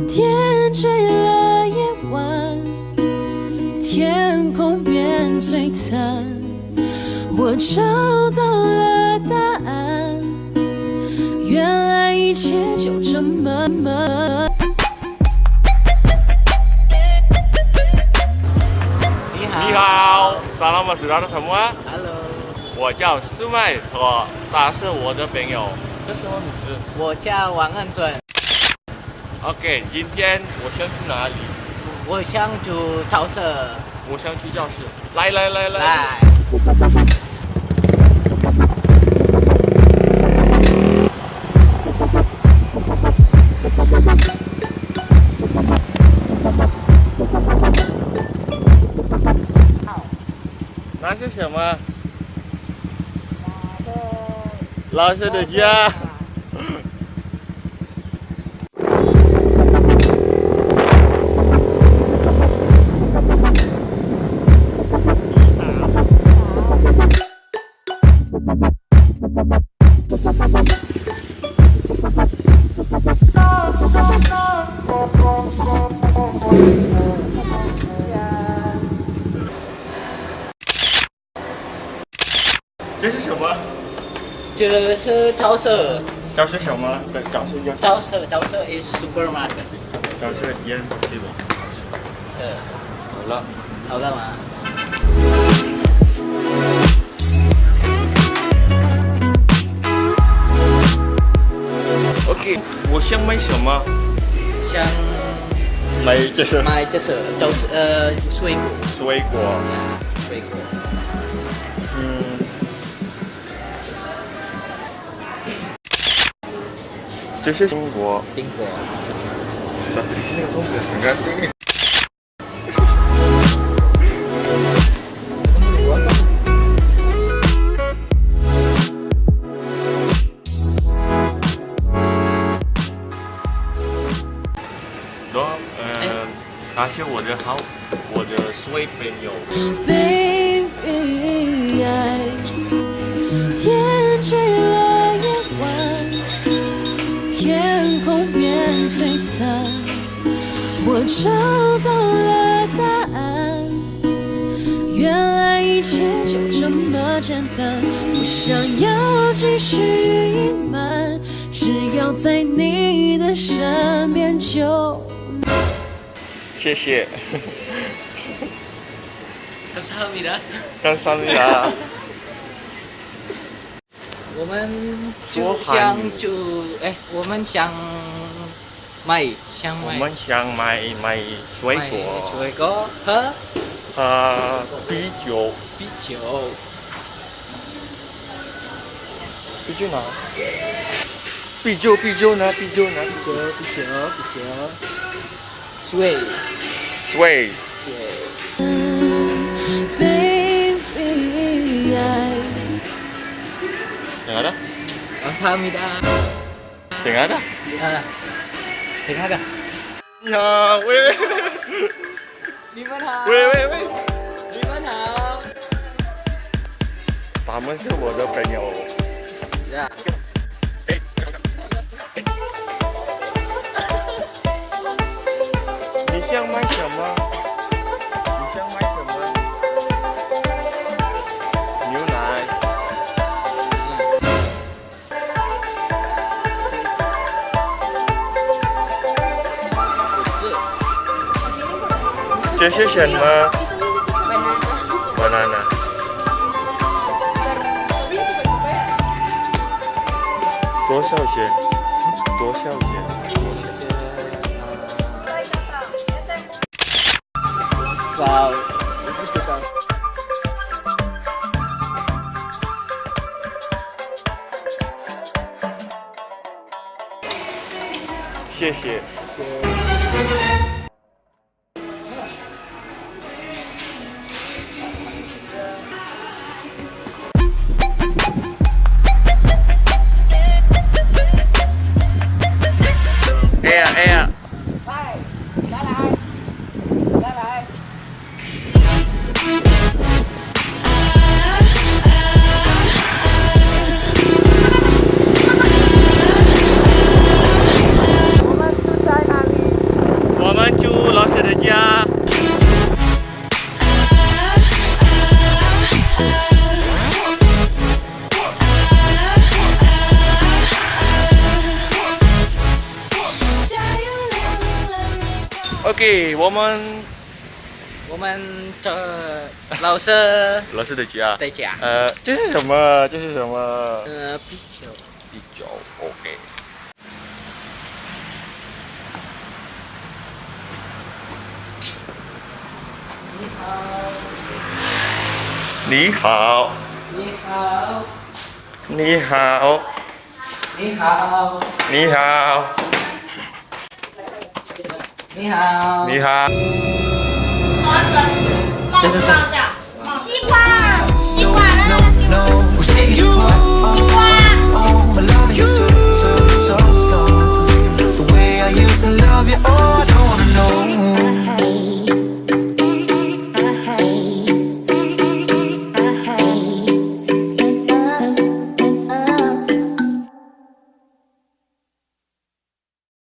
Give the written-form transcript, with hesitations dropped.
天坠了夜晚，天空变璀璨，我找到了答案，原来一切就这么你好 ，Selamat saudara semua。Hello， 我叫苏麦和他是我的朋友。这什么名字？我叫王恩准。OK， 今天我想去哪里？我想去教室。我想去教室。来。那是什么？老师的家。这是什么？这是教室。教室什么？教室 is supermarket。教室烟对吧？是。好了。好了吗？OK， 我想买什么？想买这是水果。水果。水果。这是苹果。苹果。Tapi di sini nggak ganti nih. Dok, kasih 我的水朋友。Baby， 天坠了夜晚，天空变璀璨，我找到了答案，原来一切就这么简单，不想要继续隐瞒，只要在你的身边就。谢谢。감사합니다。 감사합니다。我们想买水果。水果和啤酒。啤酒哪？啤酒呢？水。Yang ada? 감사합니다。 Yang ada? Yang ada。 Ya， 喂。你们好。喂。你们好。他们是我的朋友。呀。你想买什么？牛奶。这是什么？banana。多少钱？哇，谢谢。哎呀！再来。OK，我们这老师老师的家。在家。这是什么？这是什么？啤酒。啤酒 OK。你好。你好。你好。你好。你好。你好。你好。这是什么？西瓜，西瓜，来来来。